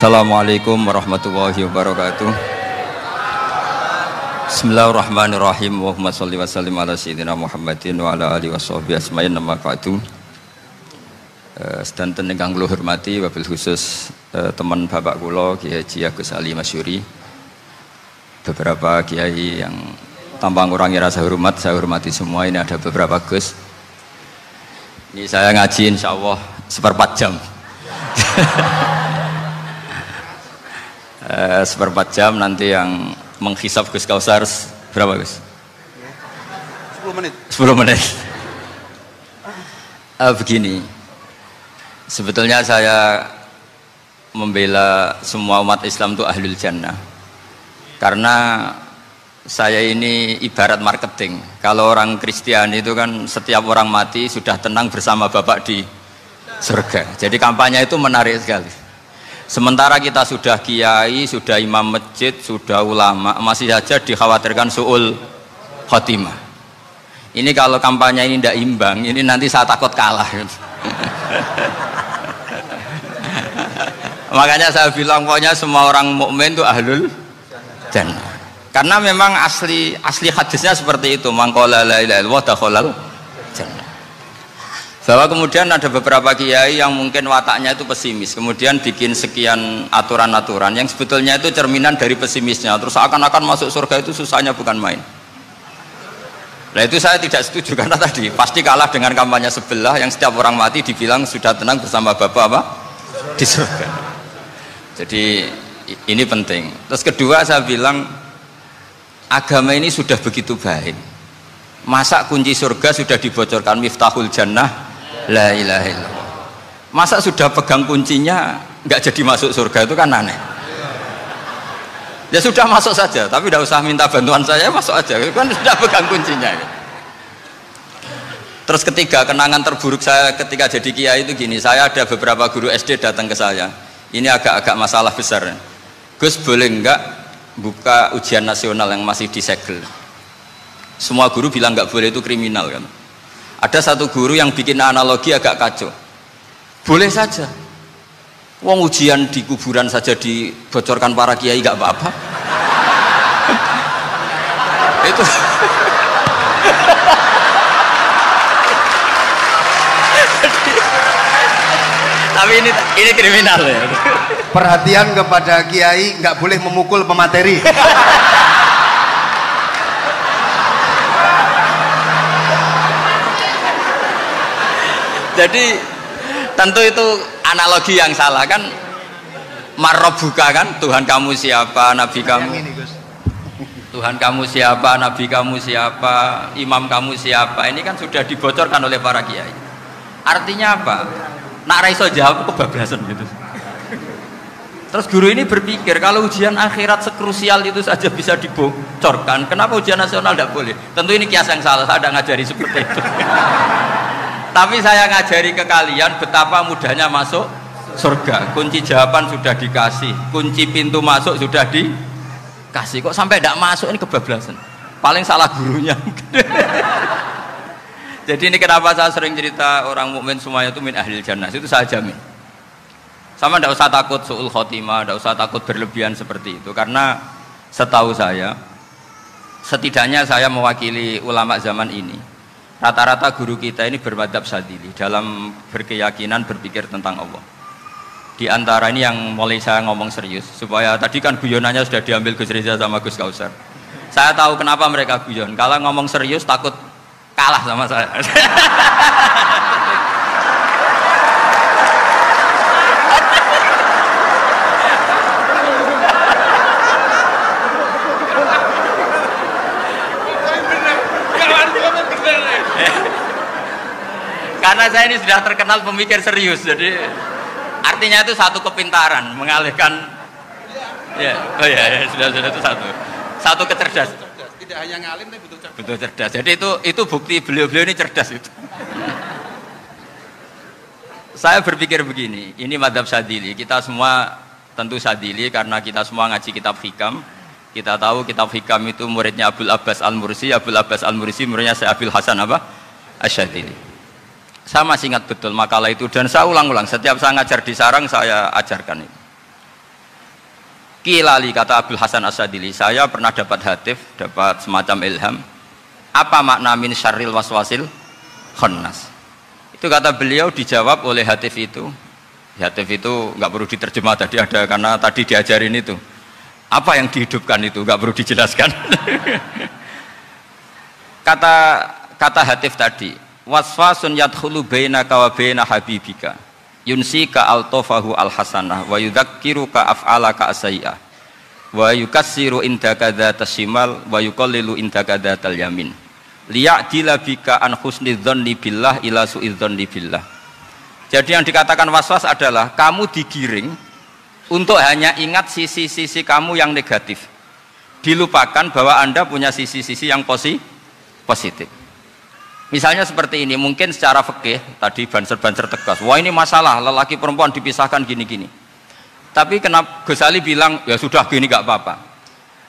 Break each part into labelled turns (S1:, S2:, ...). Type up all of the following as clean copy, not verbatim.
S1: Assalamualaikum warahmatullahi wabarakatuh. Bismillahirrahmanirrahim. Allahumma sholli wa sallim ala sayyidina Muhammadin wa ala alihi washabihi asma'in nama ba'du. Sedanten ingkang kula hormati wabil khusus teman bapak kula Kiai Haji Agus Ali Masyuri. Beberapa kiai yang tanpa ngurangi rasa hormat, saya hormati semua. Ini ada beberapa Gus. Ini saya ngaji insyaallah seperempat jam. Seperempat jam nanti yang menghisap Gus Kausar berapa Gus?
S2: 10 menit.
S1: 10 menit. Begini, sebetulnya saya membela semua umat Islam itu ahlul jannah, karena saya ini ibarat marketing. Kalau orang Kristiani itu kan setiap orang mati sudah tenang bersama Bapak di surga. Jadi kampanye itu menarik sekali. Sementara kita sudah kiai, sudah imam masjid, sudah ulama, masih saja dikhawatirkan su'ul khotimah. Ini kalau kampanye ini tidak imbang, ini nanti saya takut kalah. Makanya saya bilang pokoknya semua orang mukmin itu ahlul jannah. Karena memang asli hadisnya seperti itu, man qala la ilaha illallah dakhalal jannah. Bahwa kemudian ada beberapa kiai yang mungkin wataknya itu pesimis, kemudian bikin sekian aturan-aturan yang sebetulnya itu cerminan dari pesimisnya, terus akan-akan masuk surga itu susahnya bukan main. Nah itu saya tidak setuju, karena tadi pasti kalah dengan kampanye sebelah yang setiap orang mati dibilang sudah tenang bersama Bapak apa? Di surga. Jadi ini penting. Terus kedua saya bilang agama ini sudah begitu baik, masa kunci surga sudah dibocorkan, miftahul jannah la ilaha illallah. Masa sudah pegang kuncinya nggak jadi masuk surga, itu kan aneh. Ya sudah masuk saja, tapi tidak usah minta bantuan saya, masuk aja, kan sudah pegang kuncinya. Terus ketiga, kenangan terburuk saya ketika jadi kiai itu gini, saya ada beberapa guru SD datang ke saya, ini agak-agak masalah besar. Gus, boleh nggak buka ujian nasional yang masih disegel? Semua guru bilang nggak boleh, itu kriminal kan. Ada satu guru yang bikin analogi agak kacau. Boleh saja, wong ujian di kuburan saja dibocorkan para kiai nggak apa-apa. Itu tapi ini kriminal ya.
S2: Perhatian kepada kiai, nggak boleh memukul pemateri.
S1: Jadi tentu itu analogi yang salah kan. Marrobuka kan, Tuhan kamu siapa, nabi kamu. Tuhan kamu siapa, nabi kamu siapa, imam kamu siapa. Ini kan sudah dibocorkan oleh para kiai. Artinya apa? Nak raiso jawab kebablasan gitu. Terus guru ini berpikir kalau ujian akhirat sekrusial itu saja bisa dibocorkan, kenapa ujian nasional tidak boleh? Tentu ini kias yang salah, saya tidak ngajari seperti itu. Tapi saya ngajari ke kalian betapa mudahnya masuk surga. Kunci jawaban sudah dikasih, kunci pintu masuk sudah dikasih. Kok sampai tidak masuk, ini kebablasan. Paling salah gurunya. Jadi ini kenapa saya sering cerita orang mukmin semuanya itu min ahlil jannah. Itu saya jamin. Sama tidak usah takut su'ul khotimah, tidak usah takut berlebihan seperti itu. Karena setahu saya, setidaknya saya mewakili ulama zaman ini. Rata-rata guru kita ini bermadzhab Syadzili dalam berkeyakinan berpikir tentang Allah. Di antara ini yang mulai saya ngomong serius, supaya tadi kan guyonannya sudah diambil Gus Reza sama Gus Kausar. Saya tahu kenapa mereka guyon. Kalau ngomong serius takut kalah sama saya. Karena saya ini sudah terkenal pemikir serius, jadi artinya itu satu kepintaran mengalihkan, ya, oh ya, sudah itu satu kecerdasan.
S2: Tidak hanya ngalim tapi butuh cerdas.
S1: Betul cerdas. Jadi itu bukti beliau-beliau ini cerdas itu. Saya berpikir begini, ini madzhab Syadzili. Kita semua tentu Syadzili karena kita semua ngaji kitab hikam. Kita tahu kitab hikam itu muridnya Abul Abbas Al-Mursi. Abul Abbas Al-Mursi muridnya Syekh Abil Hasan apa? Asy-Syadzili. Saya masih ingat betul makalah itu dan saya ulang-ulang. Setiap saya ngajar di sarang saya ajarkan itu. Kilali, kata Abdul Hasan Asadili, saya pernah dapat hatif, dapat semacam ilham. Apa makna min syarril waswasil khannas? Itu kata beliau dijawab oleh hatif itu. Hatif itu nggak perlu diterjemah tadi ada, karena tadi diajarin itu. Apa yang dihidupkan itu nggak perlu dijelaskan. kata hatif tadi, waswasun yadkhulu bainaka wa baina habibika yunsika altofahu alhasanah wa yudzakiruka af'alaka asai'ah wa yukassiru indaka dzatas shimal wa yuqallilu indaka dzatal yamin liya'dila bika an husni dzanni billah ila su'i dzanni billah. Jadi yang dikatakan waswas adalah kamu digiring untuk hanya ingat sisi-sisi kamu yang negatif, dilupakan bahwa Anda punya sisi-sisi yang positif. Misalnya seperti ini, mungkin secara fikih tadi banser-banser tegas, wah ini masalah lelaki perempuan dipisahkan gini-gini. Tapi kenapa Ghazali bilang ya sudah gini gak apa-apa.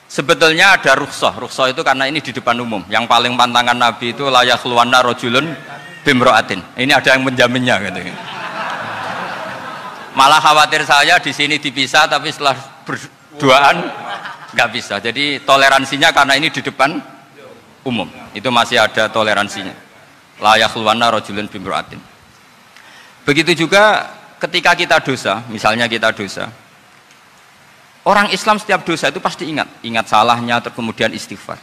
S1: Sebetulnya ada rukhsah itu karena ini di depan umum. Yang paling pantangan Nabi itu la yakhluwanna rajulun bimra'atin. Ini ada yang menjaminnya gitu. Malah khawatir saya di sini dipisah tapi setelah berduaan nggak bisa. Jadi toleransinya karena ini di depan umum. Itu masih ada toleransinya. La yakhluwanna rajulun bimra'atin. Begitu juga ketika kita dosa, misalnya kita dosa. Orang Islam setiap dosa itu pasti ingat salahnya, terus kemudian istighfar.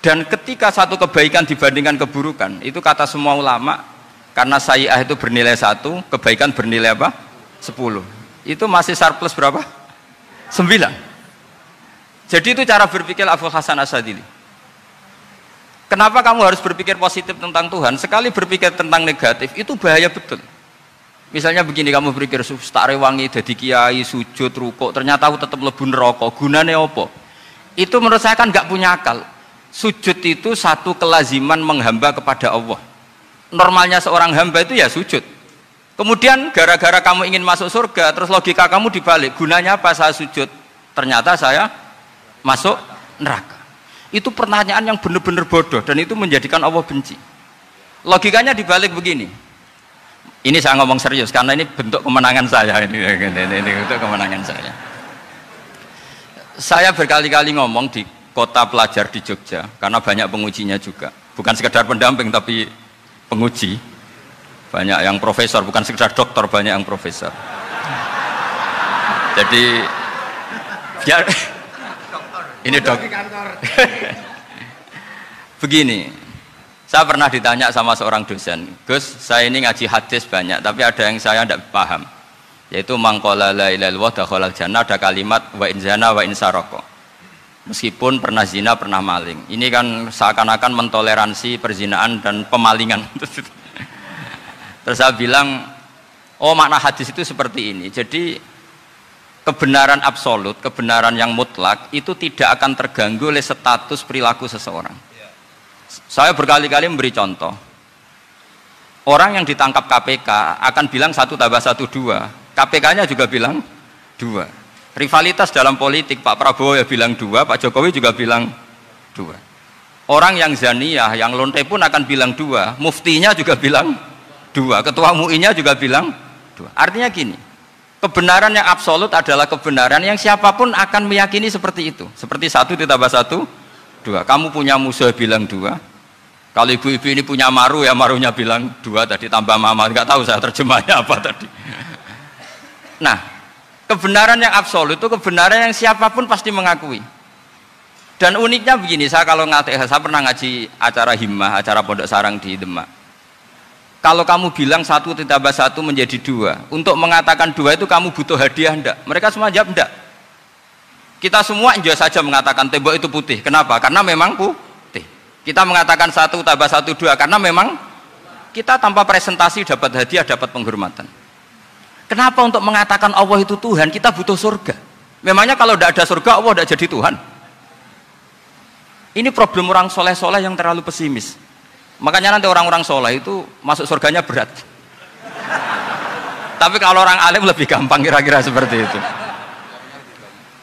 S1: Dan ketika satu kebaikan dibandingkan keburukan, itu kata semua ulama, karena sayyi'ah itu bernilai 1, kebaikan bernilai apa? 10. Itu masih surplus berapa? 9. Jadi itu cara berpikir Abdul Hasan Asadili. Kenapa kamu harus berpikir positif tentang Tuhan? Sekali berpikir tentang negatif, itu bahaya betul. Misalnya begini, kamu berpikir tak rewangi jadi kiai, sujud, rukuk, ternyata aku tetap lebu neraka, gunane apa? Itu menurut saya kan nggak punya akal. Sujud itu satu kelaziman menghamba kepada Allah. Normalnya seorang hamba itu ya sujud. Kemudian gara-gara kamu ingin masuk surga, terus logika kamu dibalik, gunanya apa saya sujud? Ternyata saya masuk neraka. Itu pertanyaan yang benar-benar bodoh dan itu menjadikan Allah benci. Logikanya dibalik begini. Ini saya ngomong serius karena ini bentuk kemenangan saya, ini bentuk kemenangan saya. Saya berkali-kali ngomong di kota pelajar di Jogja karena banyak pengujinya juga. Bukan sekedar pendamping tapi penguji. Banyak yang profesor, bukan sekedar dokter, banyak yang profesor. Jadi biar ini dok. Begini, saya pernah ditanya sama seorang dosen, Gus, saya ini ngaji hadis banyak, tapi ada yang saya tidak paham, yaitu mangkola la ilaha illallah dakhalal jannah, ada kalimat wa in zana wa in saroko. Meskipun pernah zina, pernah maling. Ini kan seakan-akan mentoleransi perzinaan dan pemalingan. Terus saya bilang, oh makna hadis itu seperti ini. Jadi kebenaran absolut, kebenaran yang mutlak itu tidak akan terganggu oleh status perilaku seseorang. Saya berkali-kali memberi contoh. Orang yang ditangkap KPK akan bilang 1 tambah 1 2. KPK-nya juga bilang 2. Rivalitas dalam politik, Pak Prabowo ya bilang 2, Pak Jokowi juga bilang 2. Orang yang zaniyah, yang lonte pun akan bilang 2. Muftinya juga bilang 2. Ketua MUI-nya juga bilang 2. Artinya gini, kebenaran yang absolut adalah kebenaran yang siapapun akan meyakini seperti itu. Seperti 1 ditambah 1, 2. Kamu punya musuh bilang 2. Kalau ibu-ibu ini punya maru, ya marunya bilang 2 tadi tambah mama. Nggak tahu saya terjemahnya apa tadi. Nah, kebenaran yang absolut itu kebenaran yang siapapun pasti mengakui. Dan uniknya begini, saya pernah ngaji acara himmah, acara pondok sarang di Demak. Kalau kamu bilang 1 ditambah 1 menjadi 2, untuk mengatakan 2 itu kamu butuh hadiah enggak? Mereka semua jawab enggak. Kita semua enjoy saja mengatakan tembok itu putih. Kenapa? Karena memang putih. Kita mengatakan 1 tambah 1 2 karena memang kita tanpa presentasi dapat hadiah, dapat penghormatan. Kenapa untuk mengatakan Allah itu Tuhan kita butuh surga? Memangnya kalau tidak ada surga Allah tidak jadi Tuhan? Ini problem orang soleh-soleh yang terlalu pesimis. Makanya nanti orang-orang soleh itu masuk surganya berat. Tapi kalau orang alim lebih gampang kira-kira seperti itu.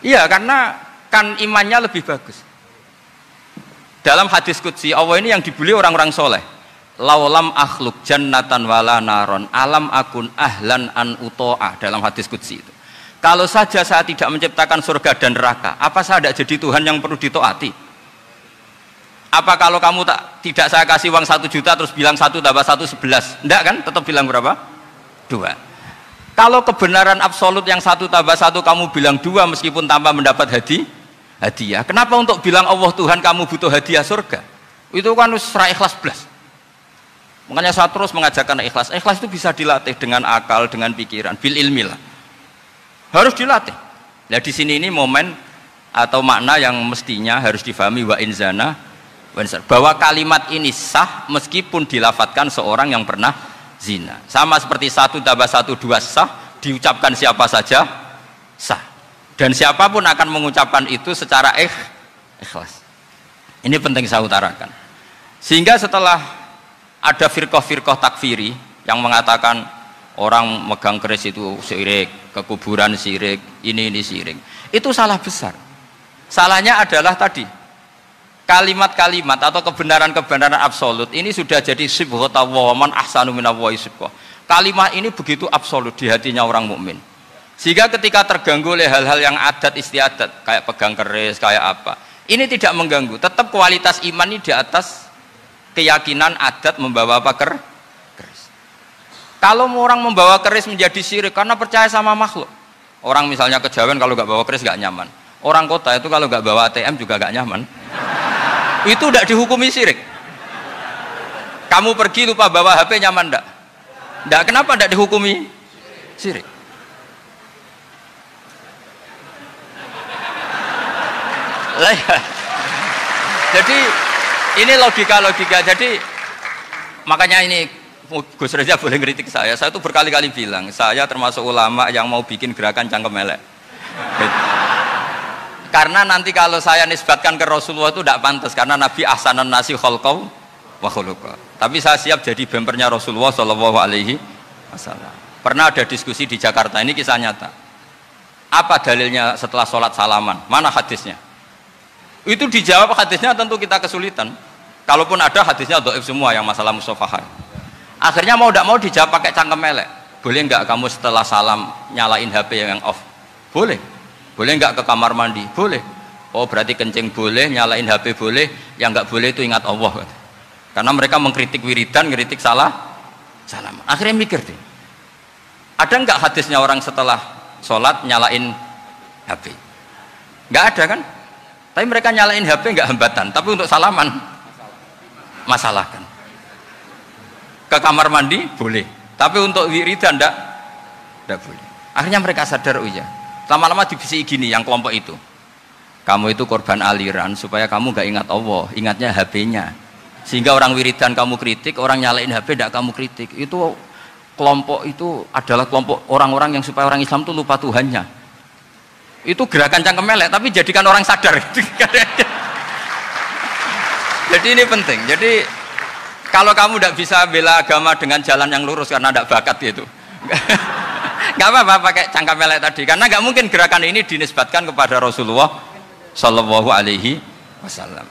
S1: Iya, karena kan imannya lebih bagus. Dalam hadis qudsi Allah ini yang dibuli orang-orang soleh. Laulam akhluk jannatan wala naron alam akun ahlan an uto'ah, dalam hadis qudsi itu. Kalau saja saya tidak menciptakan surga dan neraka, apa saya tidak jadi Tuhan yang perlu ditaati? Apa kalau kamu tidak saya kasih uang 1 juta terus bilang 1 tambah 1 11? Enggak kan? Tetap bilang berapa? 2. Kalau kebenaran absolut yang 1 tambah 1 kamu bilang 2 meskipun tanpa mendapat hadiah. Kenapa untuk bilang Allah Tuhan kamu butuh hadiah surga? Itu kan serah ikhlas belas. Makanya saya terus mengajarkan ikhlas. Ikhlas itu bisa dilatih dengan akal, dengan pikiran, bil ilmi lah. Harus dilatih. Nah di sini ini momen atau makna yang mestinya harus difahami wa inzana bahwa kalimat ini sah meskipun dilafatkan seorang yang pernah zina. Sama seperti 1 tambah 1 2 sah, diucapkan siapa saja sah. Dan siapapun akan mengucapkan itu secara ikhlas. Ini penting saya utarakan. Sehingga setelah ada firqah-firqah takfiri yang mengatakan orang megang keris itu syirik, ke kuburan syirik, ini syirik. Itu salah besar. Salahnya adalah tadi kalimat-kalimat atau kebenaran-kebenaran absolut ini sudah jadi sibghata wa man ahsanu minallahi sibghah. Kalimat ini begitu absolut di hatinya orang mukmin. Sehingga ketika terganggu oleh hal-hal yang adat istiadat kayak pegang keris, kayak apa, ini tidak mengganggu. Tetap kualitas iman ini di atas keyakinan adat membawa apa keris. Kalau orang membawa keris menjadi syirik karena percaya sama makhluk. Orang misalnya kejawen kalau nggak bawa keris nggak nyaman. Orang kota itu kalau nggak bawa ATM juga nggak nyaman. Itu tidak dihukumi syirik. Kamu pergi lupa bawa HP nyaman enggak? Enggak, kenapa tidak dihukumi syirik? Jadi ini logika. Jadi makanya ini Gus Reza boleh ngeritik saya itu berkali-kali bilang saya termasuk ulama yang mau bikin gerakan cangkem elek. Karena nanti kalau saya nisbatkan ke Rasulullah itu tidak pantas karena Nabi ahsanan nasi khalqaw wa khuluqa. Tapi saya siap jadi bempernya Rasulullah Shallallahu Alaihi Wasallam. Pernah ada diskusi di Jakarta, ini kisah nyata. Apa dalilnya setelah sholat salaman? Mana hadisnya? Itu dijawab hadisnya tentu kita kesulitan. Kalaupun ada hadisnya dhaif semua yang masalah musafahah. Akhirnya mau tidak mau dijawab pakai cangkem melek. Boleh nggak kamu setelah salam nyalain HP yang off? Boleh. Boleh nggak ke kamar mandi? Boleh. Oh berarti kencing boleh, nyalain HP boleh. Yang nggak boleh itu ingat Allah. Karena mereka mengkritik wiridan, ngeritik salam. Akhirnya mikir deh. Ada nggak hadisnya orang setelah sholat nyalain HP? Nggak ada kan? Tapi mereka nyalain HP nggak hambatan. Tapi untuk salaman masalahkan. Ke kamar mandi boleh, tapi untuk wiridan tidak boleh. Akhirnya mereka sadar, oh iya, lama-lama dibisiki gini yang kelompok itu, kamu itu korban aliran supaya kamu gak ingat Allah, ingatnya HP-nya. Sehingga orang wiridan kamu kritik, orang nyalain HP tidak kamu kritik. Itu kelompok itu adalah kelompok orang-orang yang supaya orang Islam itu lupa Tuhannya. Itu gerakan cangkem melek, tapi jadikan orang sadar. Jadi ini penting. Jadi kalau kamu tidak bisa bela agama dengan jalan yang lurus karena tidak bakat gitu, nggak apa-apa pakai cangkem melek tadi, karena nggak mungkin gerakan ini dinisbatkan kepada Rasulullah Shallallahu Alaihi Wasallam.